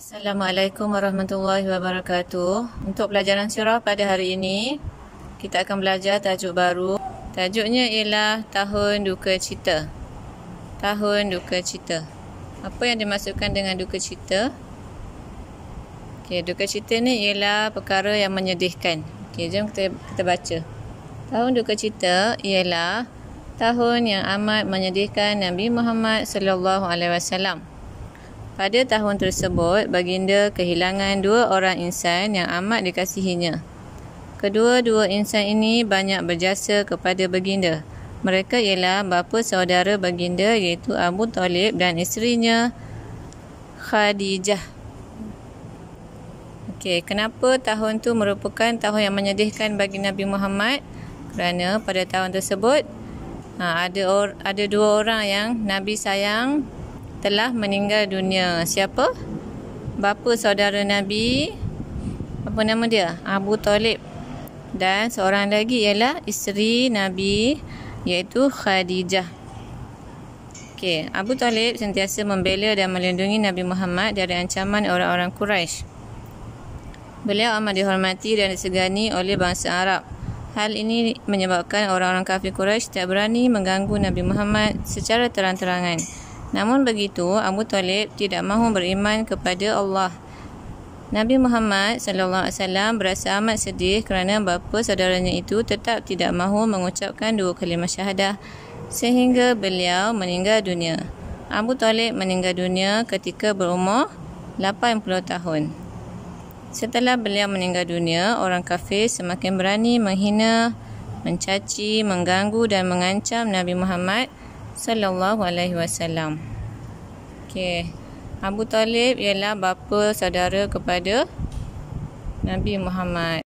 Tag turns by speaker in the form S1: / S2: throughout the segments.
S1: Assalamualaikum warahmatullahi wabarakatuh. Untuk pelajaran sirah pada hari ini, kita akan belajar tajuk baru. Tajuknya ialah Tahun Duka Cita. Tahun Duka Cita. Apa yang dimaksudkan dengan duka cita? Duka cita ni ialah perkara yang menyedihkan. Jom kita baca. Tahun Duka Cita ialah tahun yang amat menyedihkan Nabi Muhammad sallallahu alaihi wasallam. Pada tahun tersebut, baginda kehilangan dua orang insan yang amat dikasihinya. Kedua-dua insan ini banyak berjasa kepada baginda. Mereka ialah bapa saudara baginda iaitu Abu Talib dan isterinya Khadijah. Kenapa tahun tu merupakan tahun yang menyedihkan bagi Nabi Muhammad? Kerana pada tahun tersebut ada dua orang yang Nabi sayang telah meninggal dunia. Siapa? Bapa saudara Nabi, apa nama dia? Abu Talib. Dan seorang lagi ialah isteri Nabi iaitu Khadijah. Abu Talib sentiasa membela dan melindungi Nabi Muhammad dari ancaman orang-orang Quraisy. Beliau amat dihormati dan disegani oleh bangsa Arab. Hal ini menyebabkan orang-orang kafir Quraisy tak berani mengganggu Nabi Muhammad secara terang-terangan. Namun begitu, Abu Talib tidak mahu beriman kepada Allah. Nabi Muhammad SAW berasa amat sedih kerana bapa saudaranya itu tetap tidak mahu mengucapkan dua kalimah syahadah sehingga beliau meninggal dunia. Abu Talib meninggal dunia ketika berumur 80 tahun. Setelah beliau meninggal dunia, orang kafir semakin berani menghina, mencaci, mengganggu dan mengancam Nabi Muhammad sallallahu alaihi wasallam. Abu Talib ialah bapa saudara kepada Nabi Muhammad.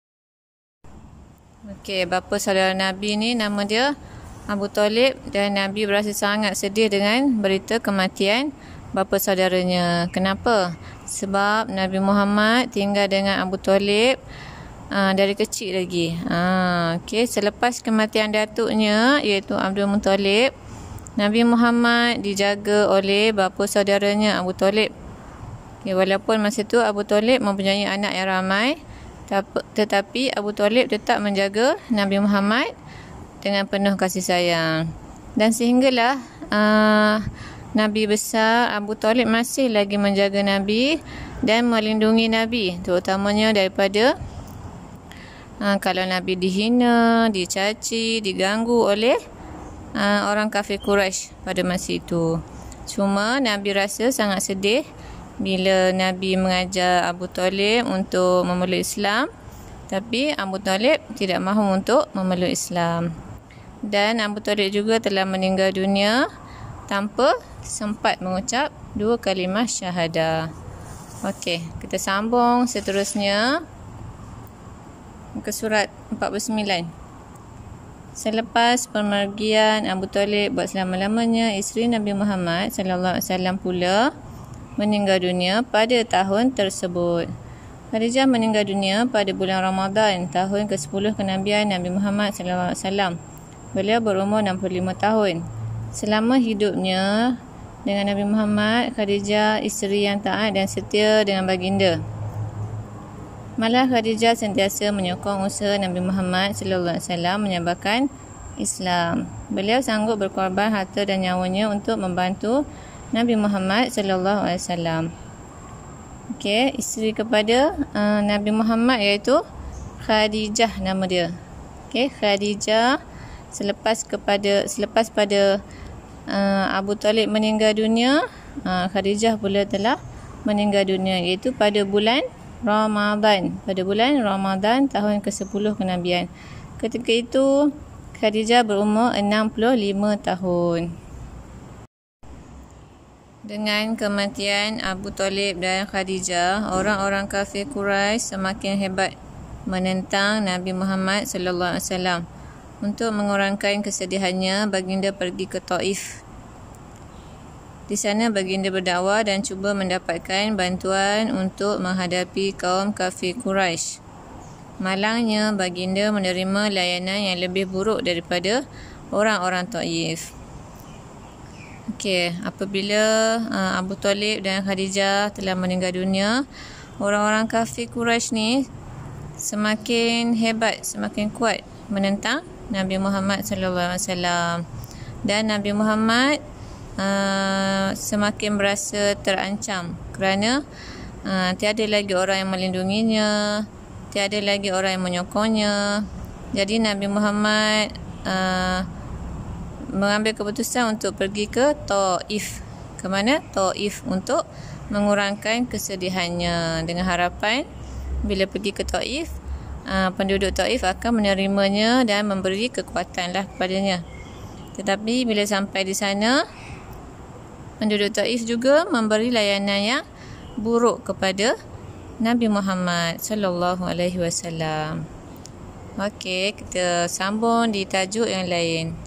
S1: Bapa saudara Nabi ni nama dia Abu Talib dan Nabi berasa sangat sedih dengan berita kematian bapa saudaranya. Kenapa? Sebab Nabi Muhammad tinggal dengan Abu Talib dari kecil lagi. Selepas kematian datuknya iaitu Abdul Muttalib, Nabi Muhammad dijaga oleh bapa saudaranya Abu Talib. Walaupun masa tu Abu Talib mempunyai anak yang ramai, tetapi Abu Talib tetap menjaga Nabi Muhammad dengan penuh kasih sayang. Dan sehinggalah Nabi besar Abu Talib masih lagi menjaga Nabi dan melindungi Nabi, terutamanya daripada kalau Nabi dihina, dicaci, diganggu oleh orang kafir Quraisy pada masa itu. Cuma Nabi rasa sangat sedih bila Nabi mengajar Abu Talib untuk memeluk Islam, tapi Abu Talib tidak mahu untuk memeluk Islam. Dan Abu Talib juga telah meninggal dunia tanpa sempat mengucap dua kalimah syahadah. Kita sambung seterusnya ke surat 49. Selepas pemergian Abu Talib buat selama-lamanya, isteri Nabi Muhammad sallallahu alaihi wasallam pula meninggal dunia pada tahun tersebut. Khadijah meninggal dunia pada bulan Ramadan tahun ke-10 kenabian Nabi Muhammad sallallahu alaihi wasallam. Beliau berumur 65 tahun. Selama hidupnya dengan Nabi Muhammad, Khadijah isteri yang taat dan setia dengan baginda. Malah Khadijah sentiasa menyokong usaha Nabi Muhammad sallallahu alaihi wasallam menyebarkan Islam. Beliau sanggup berkorban harta dan nyawanya untuk membantu Nabi Muhammad sallallahu alaihi wasallam. Isteri kepada Nabi Muhammad iaitu Khadijah nama dia. Khadijah selepas pada Abu Talib meninggal dunia, Khadijah pula telah meninggal dunia iaitu pada bulan Ramadan. Pada bulan Ramadan tahun ke-10 kenabian. Ketika itu Khadijah berumur 65 tahun. Dengan kematian Abu Talib dan Khadijah, orang-orang kafir Quraisy semakin hebat menentang Nabi Muhammad sallallahu alaihi wasallam. Untuk mengurangkan kesedihannya, baginda pergi ke Taif. Di sana baginda berdakwah dan cuba mendapatkan bantuan untuk menghadapi kaum kafir Quraisy. Malangnya baginda menerima layanan yang lebih buruk daripada orang-orang Taif. Okey, apabila Abu Talib dan Khadijah telah meninggal dunia, orang-orang kafir Quraisy ni semakin hebat, semakin kuat menentang Nabi Muhammad sallallahu alaihi wasallam. Dan Nabi Muhammad semakin berasa terancam kerana tiada lagi orang yang melindunginya, tiada lagi orang yang menyokongnya. Jadi Nabi Muhammad mengambil keputusan untuk pergi ke Taif. Ke mana? Taif, untuk mengurangkan kesedihannya, dengan harapan bila pergi ke Taif, penduduk Taif akan menerimanya dan memberi kekuatanlah kepadanya. Tetapi bila sampai di sana, penduduk Taif juga memberi layanan yang buruk kepada Nabi Muhammad sallallahu alaihi wasallam. Okey, kita sambung di tajuk yang lain.